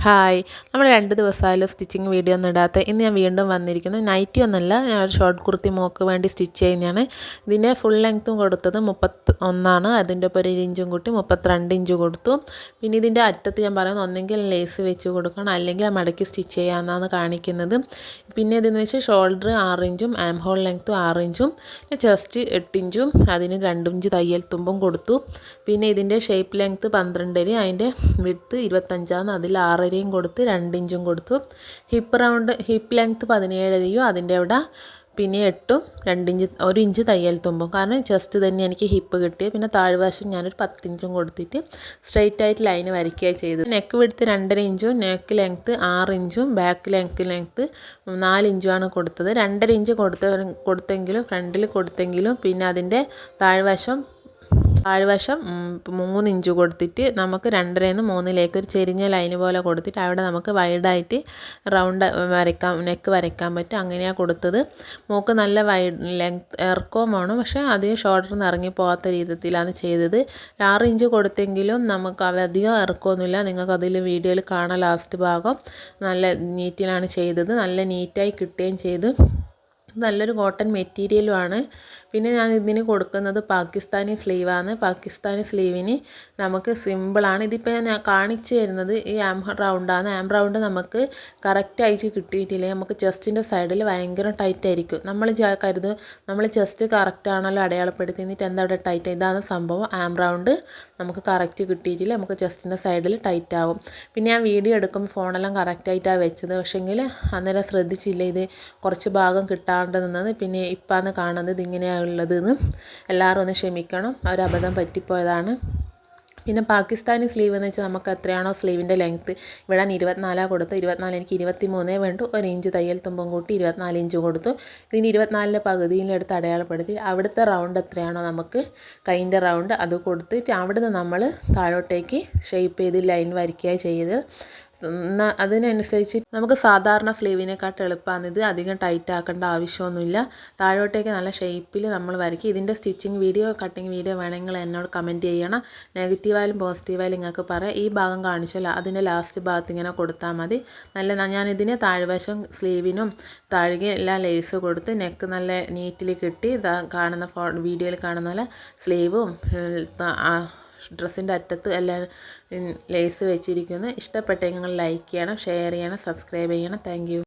Hi, നമ്മൾ 2 ദിവസമായാലും stitching video ഒന്നും ഇടാത്ത. ഇന്ന് ഞാൻ വീണ്ടും വന്നിരിക്കുന്നു. നൈറ്റി ഒന്നല്ല, ഞാൻ ഒരു ഷോർട്ട് കുർത്തി മോക്ക് വേണ്ടി സ്റ്റിച്ച് ചെയ്യുന്നതാണ്. ഇതിൻ്റെ ഫുൾ ലെങ്ത്തും കൊടുത്തത് 31 അതിൻ്റെ ഒപ്പം 1 ഇഞ്ചും കൂട്ടി 32 ഇഞ്ച് കൊടുത്തു. പിന്നെ ഇതിൻ്റെ അറ്റത്ത് ഞാൻ പറയുന്നത് ഒന്നെങ്കിൽ ലേസ് വെച്ച് കൊടുക്കണം, അല്ലെങ്കിൽ മടക്കി സ്റ്റിച്ച് ചെയ്യാമെന്നാണ് കാണിക്കുന്നത്. പിന്നെ ഇതെന്ന് വെച്ചാൽ ഷോൾഡർ 6 ഇഞ്ചും ആം ഹോൾ ലെങ്ത്തും 6 ഇഞ്ചും ചെസ്റ്റ് 8 ഇഞ്ചും അതിന് 2 ഇഞ്ച് തയ്യൽ തുമ്പും കൊടുത്തു. പിന്നെ ഇതിൻ്റെ ഷേപ്പ് ലെങ്ത്ത് 12, അതിൻ്റെ വിഡ്ത്ത് 25, അതിൽ 6 കൊടുത്ത് 2 ഇഞ്ചും കൊടുത്തു. ഹിപ്പ് ലെങ്ത്ത് 17 അതിൻ്റെ അവിടെ പിന്നെ 8 2 ഇഞ്ച് 1 ഇഞ്ച് തയ്യൽ തുമ്പും, കാരണം ചെസ്റ്റ് തന്നെ എനിക്ക് ഹിപ്പ് കിട്ടി. പിന്നെ താഴ്വശം ഞാനൊരു 10 ഇഞ്ചും കൊടുത്തിട്ട് സ്ട്രെയിറ്റ് ആയിട്ട് ലൈന് വരയ്ക്കുകയാണ് ചെയ്തത്. നെക്ക് വിഡ്ത്ത് 2.5 ഇഞ്ചും നെക്ക് ലെങ്ത്ത് 6 ഇഞ്ചും ബാക്ക് ലെങ്ത്ത് 4 ഇഞ്ചുമാണ് കൊടുത്തത്. 2.5 ഇഞ്ച് കൊടുത്തെങ്കിലും ഫ്രണ്ടിൽ കൊടുത്തെങ്കിലും പിന്നെ അതിൻ്റെ താഴ്വശം 3 ഇഞ്ച് കൊടുത്തിട്ട് നമുക്ക് 2.5 3 ഒരു ചെരിഞ്ഞ ലൈന് പോലെ കൊടുത്തിട്ട് അവിടെ നമുക്ക് വൈഡായിട്ട് റൗണ്ട് നെക്ക് വരയ്ക്കാൻ പറ്റും. അങ്ങനെയാണ് കൊടുത്തത്. മോക്ക് നല്ല ലെങ്ത് ഇറക്കവും വേണം, പക്ഷേ അധികം ഷോൾഡറിൽ നിന്ന് ഇറങ്ങി പോകാത്ത രീതിയിലാണ് ചെയ്തത്. 6 ഇഞ്ച് കൊടുത്തെങ്കിലും നമുക്ക് അധികം ഇറക്കമൊന്നുമില്ല. നിങ്ങൾക്ക് അതിൽ വീഡിയോയിൽ കാണാം. ലാസ്റ്റ് ഭാഗം നല്ല നീറ്റിലാണ് ചെയ്തത്. നല്ല നീറ്റായി കിട്ടുകയും ചെയ്തു. നല്ലൊരു കോട്ടൺ മെറ്റീരിയലുമാണ്. പിന്നെ ഞാൻ ഇതിന് കൊടുക്കുന്നത് പാകിസ്ഥാനി സ്ലീവാണ്. പാകിസ്ഥാനി സ്ലീവിന് നമുക്ക് സിമ്പിളാണ്. ഇതിപ്പോൾ ഞാൻ കാണിച്ചു തരുന്നത് ഈ ആം റൗണ്ടാണ്. ആം റൗണ്ട് നമുക്ക് കറക്റ്റായിട്ട് കിട്ടിയിട്ടില്ല. നമുക്ക് ചെസ്റ്റിൻ്റെ സൈഡിൽ ഭയങ്കര ടൈറ്റ് ആയിരിക്കും. നമ്മൾ കരുതും നമ്മൾ ചെസ്റ്റ് കറക്റ്റാണല്ലോ അടയാളപ്പെടുത്തി, എന്നിട്ട് എന്താ അവിടെ ടൈറ്റ്. ഇതാണ് സംഭവം. ആം റൗണ്ട് നമുക്ക് കറക്റ്റ് കിട്ടിയിട്ടില്ല. നമുക്ക് ചെസ്റ്റിൻ്റെ സൈഡിൽ ടൈറ്റ് ആവും. പിന്നെ ഞാൻ വീഡിയോ എടുക്കുമ്പോൾ ഫോണെല്ലാം കറക്റ്റായിട്ടാണ് വെച്ചത്, പക്ഷേങ്കിൽ അന്നേരം ശ്രദ്ധിച്ചില്ല. ഇത് കുറച്ച് ഭാഗം നിന്നത്. പിന്നെ ഇപ്പാണ് കാണുന്നത് ഇതിങ്ങനെയുള്ളതെന്ന്. എല്ലാവരും ഒന്ന് ക്ഷമിക്കണം, ഒരബദ്ധം പറ്റിപ്പോയതാണ്. പിന്നെ പാകിസ്ഥാനി സ്ലീവ് എന്ന് വെച്ചാൽ നമുക്ക് എത്രയാണോ സ്ലീവിൻ്റെ ലെങ്ത്ത്, ഇവിടെ 24 കൊടുത്തു. 24 എനിക്ക് 23 വേണ്ടു. 1 ഇഞ്ച് തയ്യൽ തുമ്പം കൂട്ടി 24 ഇഞ്ച് കൊടുത്തു. ഇതിന് 24 പകുതിയിലെടുത്ത് അടയാളപ്പെടുത്തി അവിടുത്തെ റൗണ്ട് എത്രയാണോ നമുക്ക് കൈൻ്റെ റൗണ്ട് അത് കൊടുത്തിട്ട് അവിടുന്ന് നമ്മൾ താഴോട്ടേക്ക് ഷേപ്പ് ചെയ്ത് ലൈൻ വരയ്ക്കുകയാണ് ചെയ്ത്. അതിനനുസരിച്ച് നമുക്ക് സാധാരണ സ്ലീവിനെക്കാട്ട് എളുപ്പമാണ് ഇത്. അധികം ടൈറ്റ് ആക്കേണ്ട ആവശ്യമൊന്നുമില്ല. താഴോട്ടേക്ക് നല്ല ഷേപ്പിൽ നമ്മൾ വരയ്ക്കുക. ഇതിൻ്റെ സ്റ്റിച്ചിങ് വീഡിയോ കട്ടിങ് വീഡിയോ വേണമെങ്കിൽ എന്നോട് കമൻറ്റ് ചെയ്യണം. നെഗറ്റീവായാലും പോസിറ്റീവായാലും നിങ്ങൾക്ക് പറയാം. ഈ ഭാഗം കാണിച്ചല്ലോ, അതിൻ്റെ ലാസ്റ്റ് ഭാഗത്ത് ഇങ്ങനെ കൊടുത്താൽ മതി. ഞാനിതിന് താഴ്വശം സ്ലീവിനും താഴെ എല്ലാം ലേസ് കൊടുത്ത് നെക്ക് നല്ല നീറ്റിൽ കിട്ടി. കാണുന്ന വീഡിയോയിൽ കാണുന്ന പോലെ സ്ലീവും ഡ്രസ്സിൻ്റെ അറ്റത്ത് എല്ലാം ലേസ് വെച്ചിരിക്കുന്നു. ഇഷ്ടപ്പെട്ടെങ്കിൽ ലൈക്ക് ചെയ്യണം, ഷെയർ ചെയ്യണം, സബ്സ്ക്രൈബ് ചെയ്യണം. Thank you.